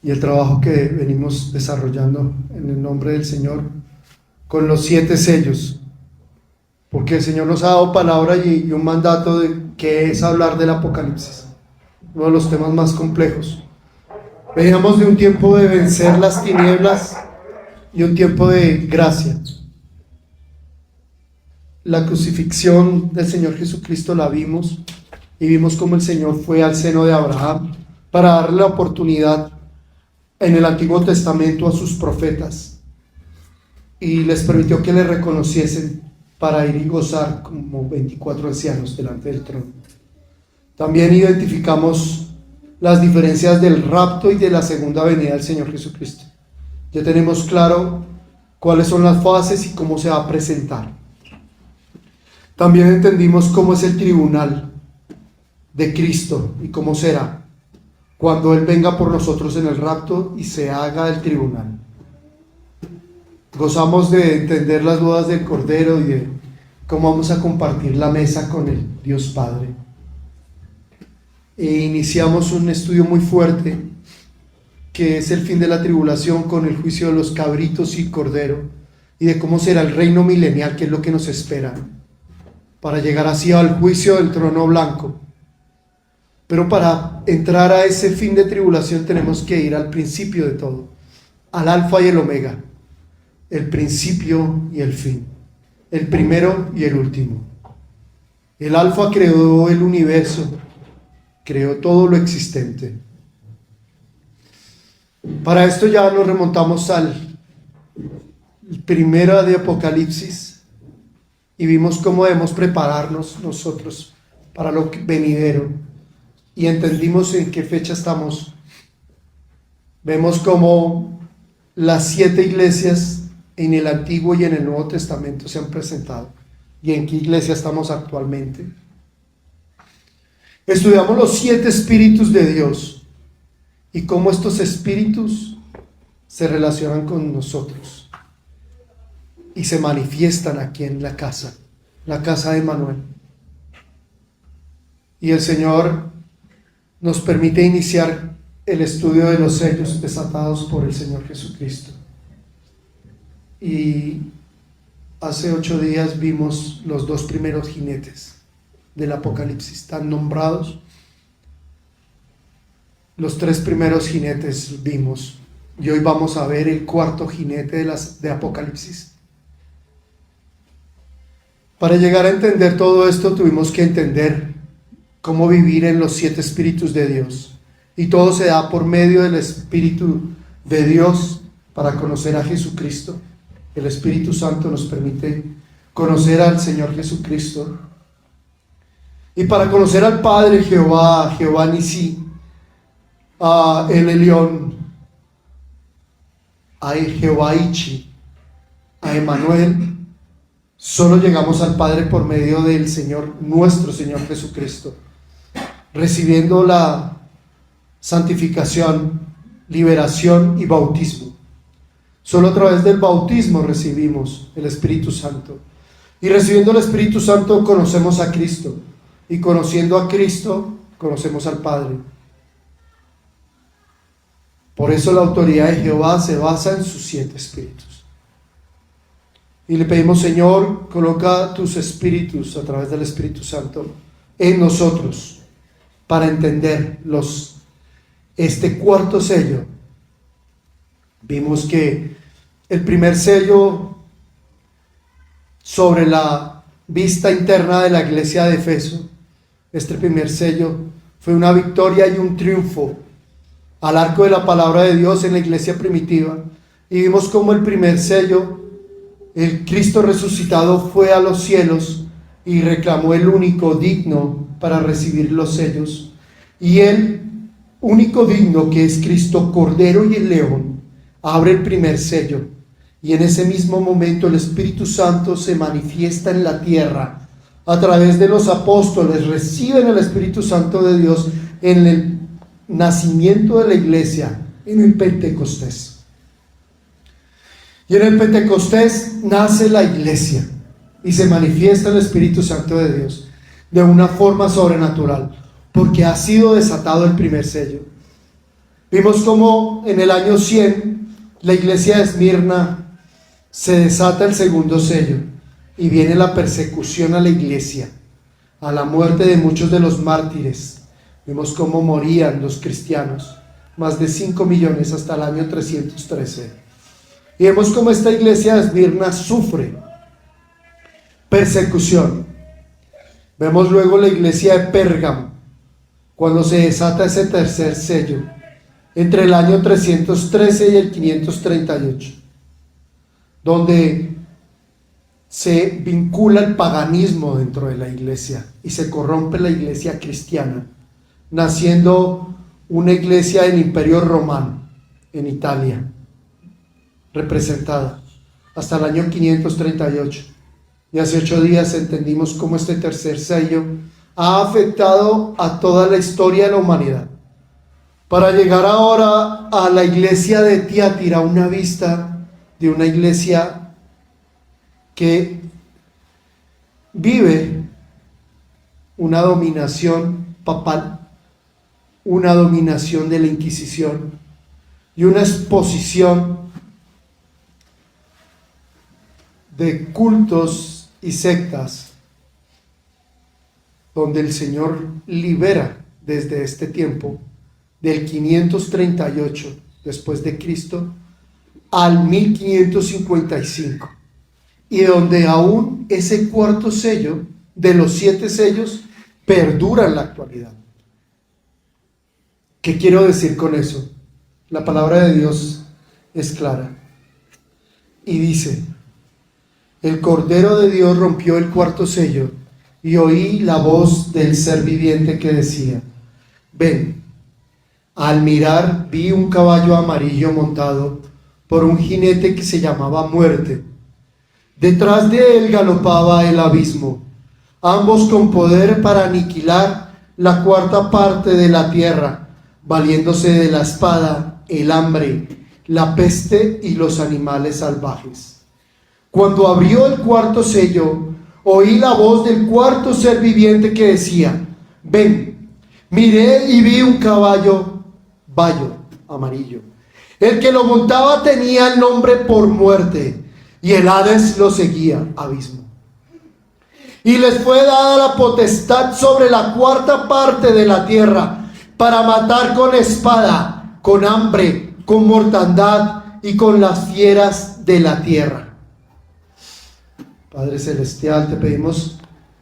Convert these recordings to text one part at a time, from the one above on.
y el trabajo que venimos desarrollando en el nombre del Señor con los 7 sellos, porque el Señor nos ha dado palabra y un mandato que es hablar del Apocalipsis, uno de los temas más complejos. Veníamos de un tiempo de vencer las tinieblas y un tiempo de gracia. La crucifixión del Señor Jesucristo la vimos y vimos cómo el Señor fue al seno de Abraham para darle la oportunidad en el Antiguo Testamento a sus profetas y les permitió que le reconociesen para ir y gozar como 24 ancianos delante del trono. También identificamos las diferencias del rapto y de la segunda venida del Señor Jesucristo. Ya tenemos claro cuáles son las fases y cómo se va a presentar. También entendimos cómo es el tribunal de Cristo y cómo será cuando Él venga por nosotros en el rapto y se haga el tribunal. Gozamos de entender las bodas del Cordero y de cómo vamos a compartir la mesa con el Dios Padre. E iniciamos un estudio muy fuerte que es el fin de la tribulación con el juicio de los cabritos y cordero y de cómo será el reino milenial, que es lo que nos espera para llegar así al juicio del trono blanco. Pero para entrar a ese fin de tribulación tenemos que ir al principio de todo, al alfa y el omega, el principio y el fin, el primero y el último. El alfa creó el universo, creó todo lo existente. Para esto ya nos remontamos al primero de Apocalipsis y vimos cómo debemos prepararnos nosotros para lo venidero y entendimos en qué fecha estamos. Vemos cómo las 7 iglesias en el Antiguo y en el Nuevo Testamento se han presentado y en qué iglesia estamos actualmente. Estudiamos los 7 espíritus de Dios y cómo estos espíritus se relacionan con nosotros y se manifiestan aquí en la casa de Manuel. Y el Señor nos permite iniciar el estudio de los sellos desatados por el Señor Jesucristo. Y hace 8 días vimos los 2 primeros jinetes del Apocalipsis, están nombrados. Los 3 primeros jinetes vimos y hoy vamos a ver el 4.º jinete de Apocalipsis. Para llegar a entender todo esto tuvimos que entender cómo vivir en los 7 espíritus de Dios, y todo se da por medio del Espíritu de Dios para conocer a Jesucristo. El Espíritu Santo nos permite conocer al Señor Jesucristo. Y para conocer al Padre Jehová Nisí, a El Elyon, a Jehová Ichi, a Emmanuel, solo llegamos al Padre por medio del Señor, nuestro Señor Jesucristo, recibiendo la santificación, liberación y bautismo. Solo a través del bautismo recibimos el Espíritu Santo. Y recibiendo el Espíritu Santo conocemos a Cristo. Y conociendo a Cristo, conocemos al Padre. Por eso la autoridad de Jehová se basa en sus 7 espíritus. Y le pedimos, Señor, coloca tus espíritus a través del Espíritu Santo en nosotros para entender este 4.º sello. Vimos que el primer sello sobre la vista interna de la iglesia de Efeso, este primer sello fue una victoria y un triunfo al arco de la palabra de Dios en la iglesia primitiva. Y vimos cómo el primer sello, el Cristo resucitado, fue a los cielos y reclamó el único digno para recibir los sellos. Y el único digno, que es Cristo, Cordero y el León, abre el primer sello. Y en ese mismo momento el Espíritu Santo se manifiesta en la tierra a través de los apóstoles. Reciben el Espíritu Santo de Dios en el nacimiento de la iglesia, en el Pentecostés. Y en el Pentecostés nace la iglesia y se manifiesta el Espíritu Santo de Dios de una forma sobrenatural, porque ha sido desatado el primer sello. Vimos cómo en el año 100 la iglesia de Esmirna se desata el segundo sello y viene la persecución a la iglesia, a la muerte de muchos de los mártires. Vimos cómo morían los cristianos, más de 5 millones hasta el año 313. Y vemos cómo esta iglesia de Esmirna sufre persecución. Vemos luego la iglesia de Pérgamo, cuando se desata ese tercer sello, entre el año 313 y el 538, donde se vincula el paganismo dentro de la iglesia y se corrompe la iglesia cristiana, naciendo una iglesia del Imperio Romano en Italia, representada hasta el año 538. Y hace 8 días entendimos cómo este tercer sello ha afectado a toda la historia de la humanidad, para llegar ahora a la iglesia de Tiatira, una vista de una iglesia que vive una dominación papal, una dominación de la Inquisición y una exposición de cultos y sectas, donde el Señor libera desde este tiempo, del 538 después de Cristo al 1555, y donde aún ese cuarto sello de los 7 sellos perdura en la actualidad. ¿Qué quiero decir con eso? La palabra de Dios es clara y dice: el Cordero de Dios rompió el cuarto sello y oí la voz del ser viviente que decía: ven. Al mirar vi un caballo amarillo montado por un jinete que se llamaba Muerte. Detrás de él galopaba el abismo, ambos con poder para aniquilar la cuarta parte de la tierra, valiéndose de la espada, el hambre, la peste y los animales salvajes. Cuando abrió el cuarto sello, oí la voz del cuarto ser viviente que decía: ven. Miré y vi un caballo amarillo. El que lo montaba tenía el nombre por Muerte, y el Hades lo seguía, abismo. Y les fue dada la potestad sobre la cuarta parte de la tierra, para matar con espada, con hambre, con mortandad y con las fieras de la tierra. Padre Celestial, te pedimos,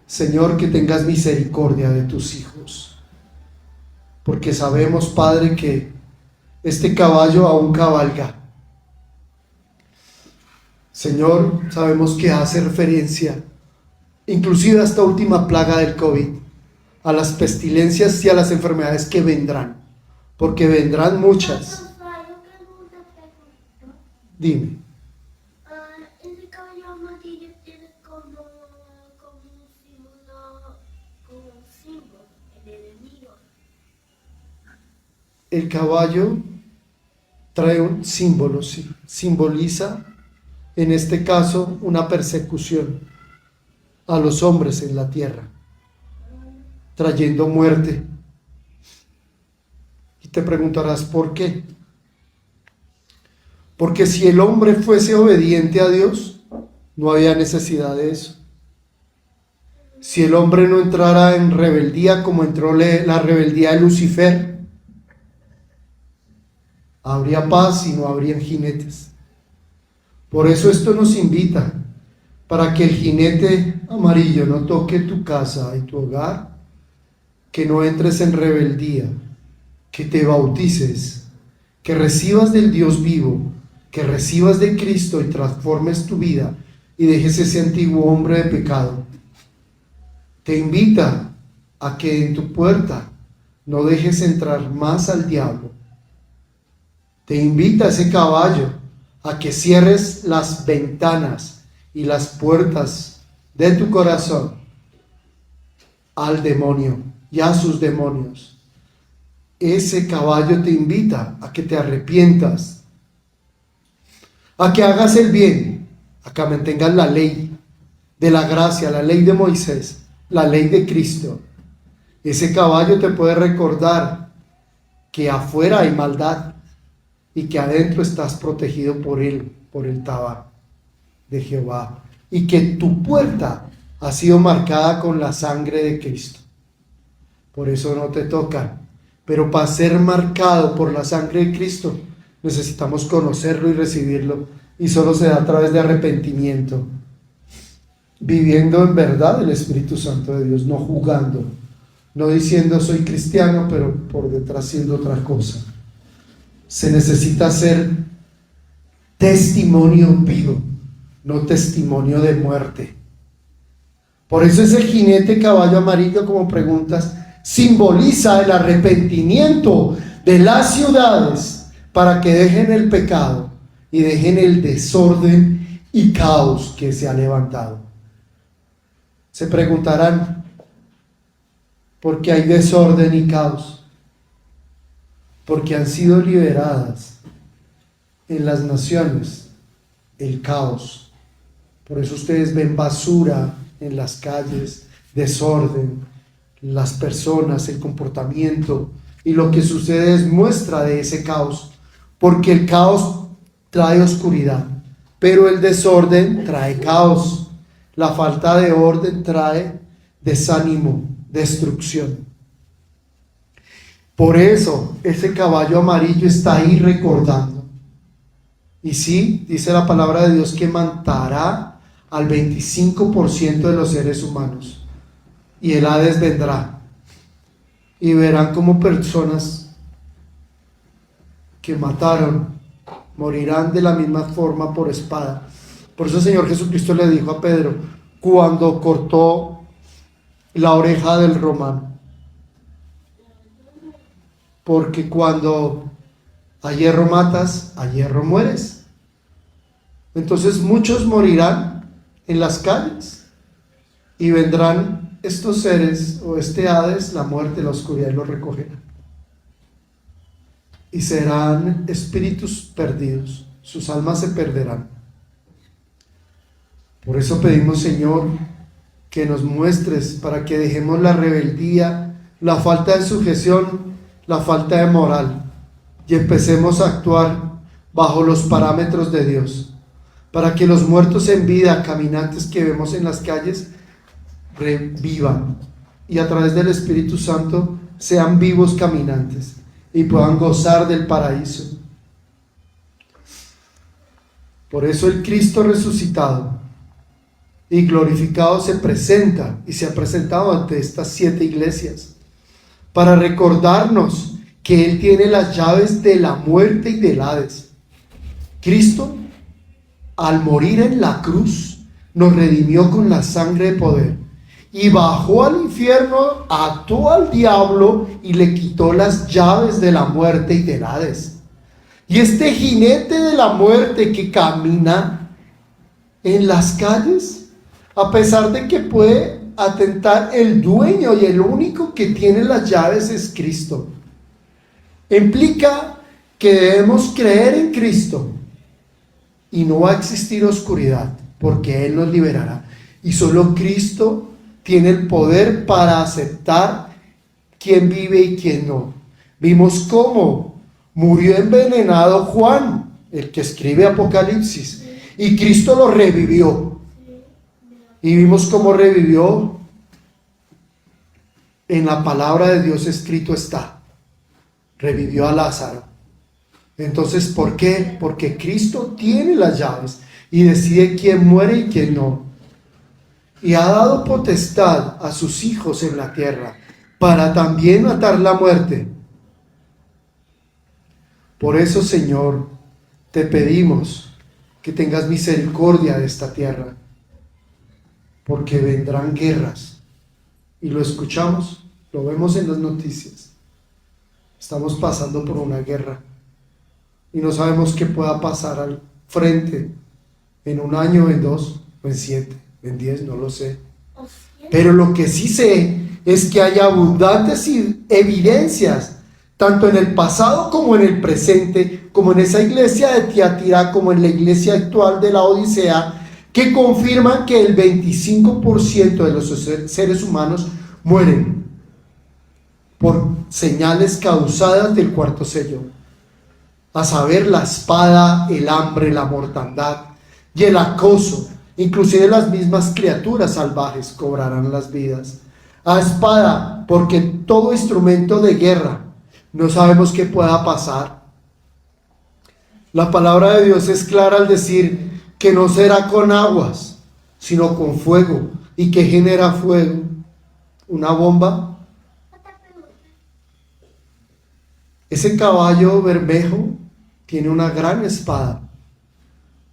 Señor, que tengas misericordia de tus hijos, porque sabemos, Padre, que este caballo aún cabalga. Señor, sabemos que hace referencia, inclusive a esta última plaga del COVID, a las pestilencias y a las enfermedades que vendrán, porque vendrán muchas. Dime. Ese caballo amarillo tiene como un símbolo, el enemigo. El caballo trae un símbolo, sí, simboliza en este caso una persecución a los hombres en la tierra, trayendo muerte. Y te preguntarás, ¿por qué? Porque si el hombre fuese obediente a Dios, no había necesidad de eso. Si el hombre no entrara en rebeldía como entró la rebeldía de Lucifer, habría paz y no habrían jinetes. Por eso esto nos invita, para que el jinete amarillo no toque tu casa y tu hogar, que no entres en rebeldía, que te bautices, que recibas del Dios vivo, que recibas de Cristo y transformes tu vida y dejes ese antiguo hombre de pecado. Te invita a que en tu puerta no dejes entrar más al diablo. Te invita ese caballo a que cierres las ventanas y las puertas de tu corazón al demonio y a sus demonios. Ese caballo te invita a que te arrepientas, a que hagas el bien, a que mantengas la ley de la gracia, la ley de Moisés, la ley de Cristo. Ese caballo te puede recordar que afuera hay maldad y que adentro estás protegido por él, por el Tabá de Jehová, y que tu puerta ha sido marcada con la sangre de Cristo. Por eso no te tocan. Pero para ser marcado por la sangre de Cristo, necesitamos conocerlo y recibirlo. Y solo se da a través de arrepentimiento, viviendo en verdad el Espíritu Santo de Dios, no jugando, no diciendo soy cristiano, pero por detrás siendo otra cosa. Se necesita ser testimonio vivo, no testimonio de muerte. Por eso ese jinete caballo amarillo, como preguntas, simboliza el arrepentimiento de las ciudades para que dejen el pecado y dejen el desorden y caos que se ha levantado. Se preguntarán, ¿por qué hay desorden y caos? Porque han sido liberadas en las naciones el caos. Por eso ustedes ven basura en las calles, desorden, las personas, el comportamiento, y lo que sucede es muestra de ese caos, porque el caos trae oscuridad, pero el desorden trae caos, la falta de orden trae desánimo, destrucción. Por eso ese caballo amarillo está ahí recordando. Y sí, dice la palabra de Dios que matará al 25% de los seres humanos. Y el Hades vendrá. Y verán como personas que mataron morirán de la misma forma por espada. Por eso el Señor Jesucristo le dijo a Pedro, cuando cortó la oreja del romano, porque cuando a hierro matas, a hierro mueres. Entonces muchos morirán en las calles y vendrán estos seres o este Hades, la muerte, la oscuridad, y los recogerá. Y serán espíritus perdidos, sus almas se perderán. Por eso pedimos, Señor, que nos muestres para que dejemos la rebeldía, la falta de sujeción, la falta de moral, y empecemos a actuar bajo los parámetros de Dios, para que los muertos en vida, caminantes que vemos en las calles, revivan y a través del Espíritu Santo sean vivos caminantes y puedan gozar del paraíso. Por eso el Cristo resucitado y glorificado se presenta y se ha presentado ante estas 7 iglesias para recordarnos que Él tiene las llaves de la muerte y del Hades. Cristo, al morir en la cruz, nos redimió con la sangre de poder y bajó al infierno, ató al diablo y le quitó las llaves de la muerte y del Hades. Y este jinete de la muerte que camina en las calles, a pesar de que puede atentar, el dueño y el único que tiene las llaves es Cristo. Implica que debemos creer en Cristo y no va a existir oscuridad, porque Él nos liberará. Y solo Cristo tiene el poder para aceptar quién vive y quién no. Vimos cómo murió envenenado Juan, el que escribe Apocalipsis, y Cristo lo revivió. Y vimos cómo revivió. En la palabra de Dios escrito está: revivió a Lázaro. Entonces, ¿por qué? Porque Cristo tiene las llaves y decide quién muere y quién no. Y ha dado potestad a sus hijos en la tierra para también atar la muerte. Por eso, Señor, te pedimos que tengas misericordia de esta tierra, porque vendrán guerras. Y lo escuchamos, lo vemos en las noticias. Estamos pasando por una guerra y no sabemos qué pueda pasar al frente en 1 año, en 2, o en 7, en 10, no lo sé. Pero lo que sí sé es que hay abundantes evidencias, tanto en el pasado como en el presente, como en esa iglesia de Tiatira, como en la iglesia actual de la Odisea, que confirman que el 25% de los seres humanos mueren. por señales causadas del cuarto sello, a saber, la espada, el hambre, la mortandad y el acoso. Inclusive las mismas criaturas salvajes cobrarán las vidas. A espada, porque todo instrumento de guerra, no sabemos qué pueda pasar. La palabra de Dios es clara al decir que no será con aguas, sino con fuego. ¿Y qué genera fuego? ¿Una bomba? Ese caballo bermejo tiene una gran espada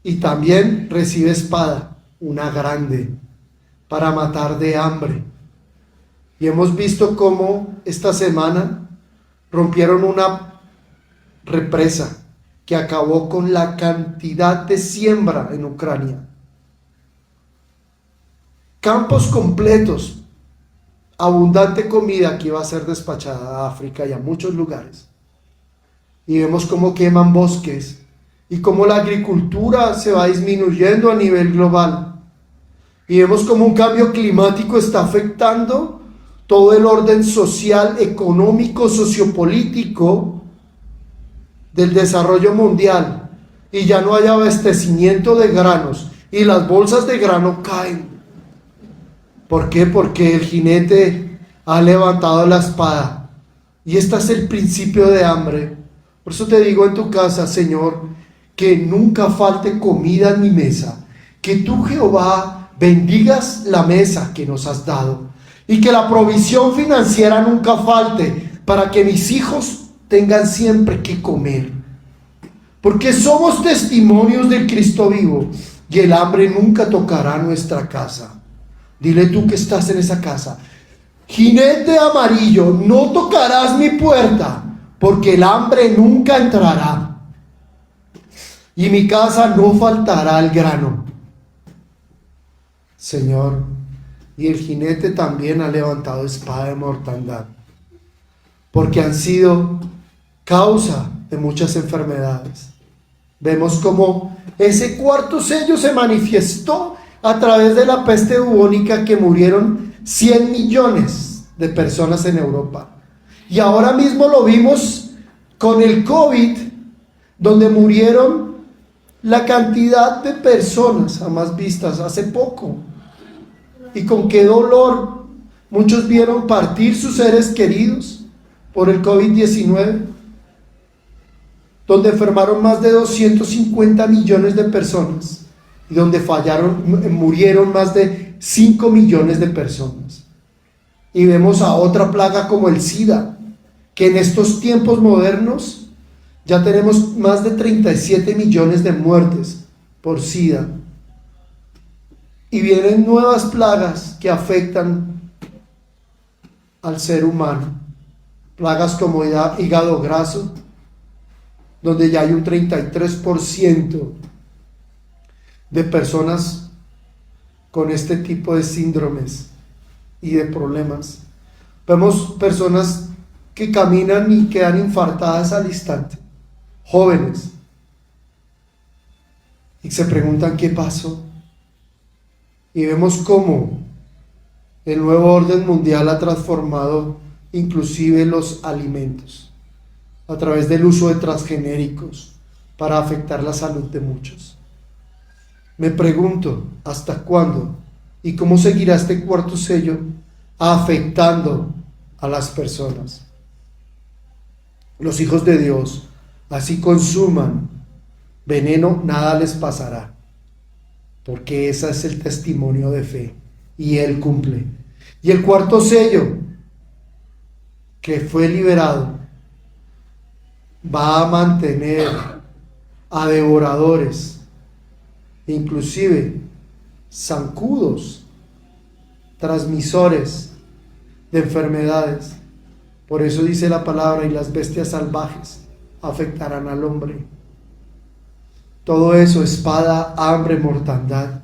y también recibe espada, una grande, para matar de hambre. Y hemos visto cómo esta semana rompieron una represa que acabó con la cantidad de siembra en Ucrania. Campos completos, abundante comida que iba a ser despachada a África y a muchos lugares. Y vemos cómo queman bosques y cómo la agricultura se va disminuyendo a nivel global. Y vemos cómo un cambio climático está afectando todo el orden social, económico, sociopolítico del desarrollo mundial. Y ya no hay abastecimiento de granos y las bolsas de grano caen. ¿Por qué? Porque el jinete ha levantado la espada. Y este es el principio de hambre. Por eso te digo en tu casa, Señor, que nunca falte comida en mi mesa. Que tú, Jehová, bendigas la mesa que nos has dado. Y que la provisión financiera nunca falte para que mis hijos tengan siempre que comer. Porque somos testimonios del Cristo vivo y el hambre nunca tocará nuestra casa. Dile tú que estás en esa casa: jinete amarillo, no tocarás mi puerta, porque el hambre nunca entrará. Y mi casa no faltará el grano. Señor, y el jinete también ha levantado espada de mortandad, porque han sido causa de muchas enfermedades. Vemos cómo ese cuarto sello se manifestó a través de la peste bubónica, que murieron 100 millones de personas en Europa. Y ahora mismo lo vimos con el COVID, donde murieron la cantidad de personas jamás vistas hace poco. Y con qué dolor muchos vieron partir sus seres queridos por el COVID-19, donde enfermaron más de 250 millones de personas y donde murieron más de 5 millones de personas. Y vemos a otra plaga como el SIDA, que en estos tiempos modernos ya tenemos más de 37 millones de muertes por SIDA. Y vienen nuevas plagas que afectan al ser humano. Plagas como hígado graso, donde ya hay un 33% de personas con este tipo de síndromes y de problemas. Vemos personas que caminan y quedan infartadas al instante, jóvenes, y se preguntan qué pasó. Y vemos cómo el nuevo orden mundial ha transformado inclusive los alimentos a través del uso de transgenéricos para afectar la salud de muchos. Me pregunto, ¿hasta cuándo y cómo seguirá este cuarto sello afectando a las personas? Los hijos de Dios, así consuman veneno, nada les pasará, porque ese es el testimonio de fe y Él cumple. Y el cuarto sello que fue liberado va a mantener a devoradores, inclusive zancudos, transmisores de enfermedades. Por eso dice la palabra: y las bestias salvajes afectarán al hombre. Todo eso, espada, hambre, mortandad.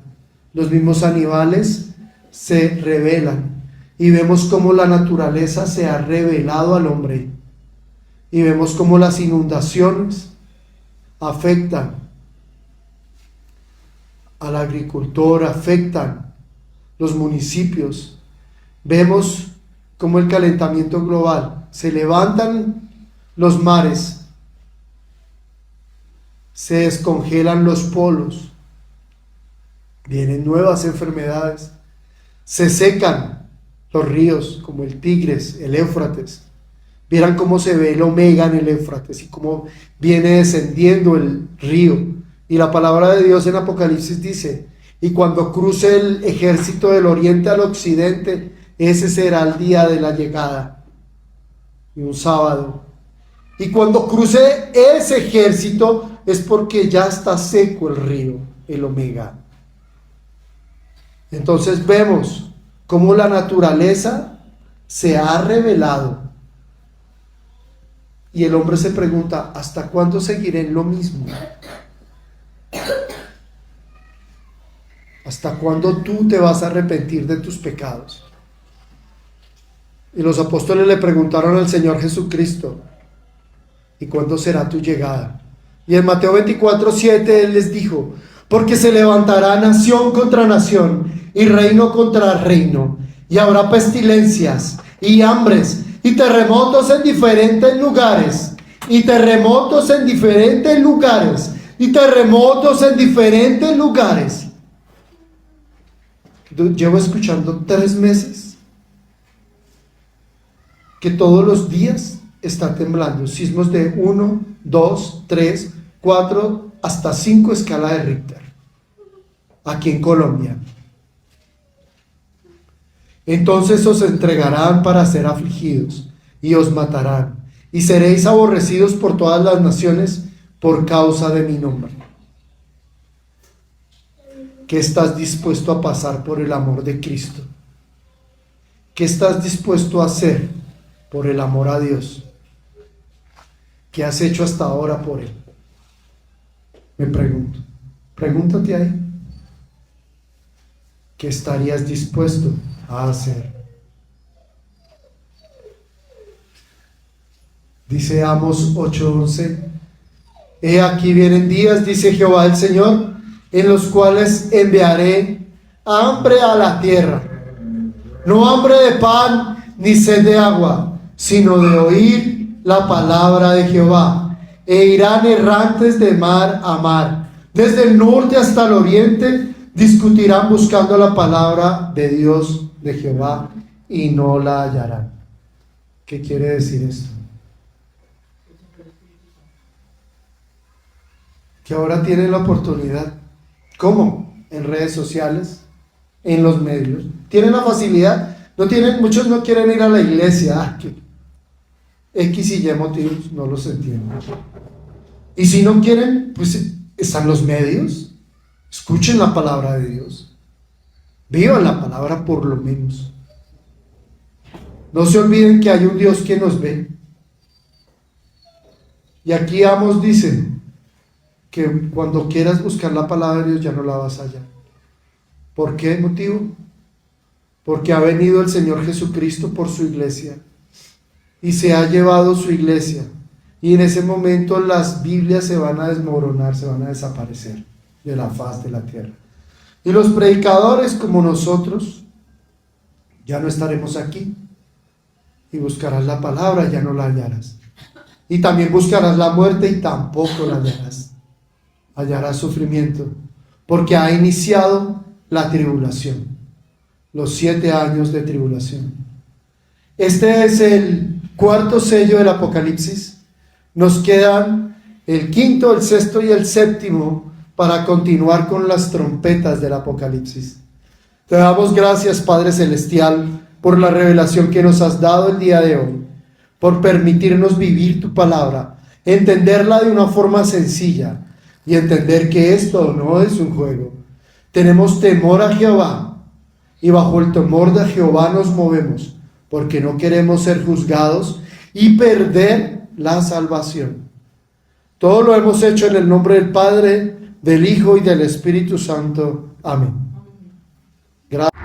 Los mismos animales se rebelan y vemos cómo la naturaleza se ha revelado al hombre. Y vemos cómo las inundaciones afectan al agricultor, afectan los municipios. Vemos como el calentamiento global. Se levantan los mares, se descongelan los polos, vienen nuevas enfermedades, se secan los ríos como el Tigris, el Éufrates. Vieran cómo se ve el Omega en el Éufrates y cómo viene descendiendo el río. Y la palabra de Dios en Apocalipsis dice: y cuando cruce el ejército del oriente al occidente, ese será el día de la llegada, y un sábado. Y cuando cruce ese ejército es porque ya está seco el río, el Omega. Entonces vemos cómo la naturaleza se ha revelado. Y el hombre se pregunta: ¿hasta cuándo seguiré en lo mismo? ¿Hasta cuándo tú te vas a arrepentir de tus pecados? Y los apóstoles le preguntaron al Señor Jesucristo: ¿y cuándo será tu llegada? Y en Mateo 24:7 Él les dijo: porque se levantará nación contra nación y reino contra reino, y habrá pestilencias y hambres y terremotos en diferentes lugares, y terremotos en diferentes lugares, y terremotos en diferentes lugares. Llevo escuchando 3 meses que todos los días está temblando, sismos de 1, 2, 3, 4, hasta 5 escala de Richter, aquí en Colombia. Entonces os entregarán para ser afligidos, y os matarán, y seréis aborrecidos por todas las naciones por causa de mi nombre. ¿Qué estás dispuesto a pasar por el amor de Cristo? ¿Qué estás dispuesto a hacer por el amor a Dios? ¿Qué has hecho hasta ahora por Él? Me pregunto. Pregúntate ahí. ¿Qué estarías dispuesto a hacer? Dice Amos 8:11: he aquí vienen días, dice Jehová el Señor, en los cuales enviaré hambre a la tierra, no hambre de pan ni sed de agua, sino de oír la palabra de Jehová. E irán errantes de mar a mar, desde el norte hasta el oriente, discutirán buscando la palabra de Dios, de Jehová, y no la hallarán. ¿Qué quiere decir esto? Que ahora tienen la oportunidad. ¿Cómo? En redes sociales, en los medios. Tienen la facilidad. Muchos no quieren ir a la iglesia. Que X y Y motivos, no los entiendo. Y si no quieren, pues están los medios. Escuchen la palabra de Dios. Vivan la palabra por lo menos. No se olviden que hay un Dios que nos ve. Y aquí Amos dice que cuando quieras buscar la palabra de Dios ya no la vas a hallar. ¿Por qué motivo? Porque ha venido el Señor Jesucristo por su iglesia y se ha llevado su iglesia, y en ese momento las Biblias se van a desmoronar, se van a desaparecer de la faz de la tierra, y los predicadores como nosotros ya no estaremos aquí, y buscarás la palabra, ya no la hallarás, y también buscarás la muerte y tampoco la hallarás. Hallarás sufrimiento, porque ha iniciado la tribulación, los 7 años de tribulación. Este es el 4º sello del Apocalipsis. Nos quedan el 5º, el 6º y el 7º para continuar con las trompetas del Apocalipsis. Te damos gracias, Padre Celestial, por la revelación que nos has dado el día de hoy, por permitirnos vivir tu palabra, entenderla de una forma sencilla y entender que esto no es un juego. Tenemos temor a Jehová y bajo el temor de Jehová nos movemos, porque no queremos ser juzgados y perder la salvación. Todo lo hemos hecho en el nombre del Padre, del Hijo y del Espíritu Santo. Amén. Gracias.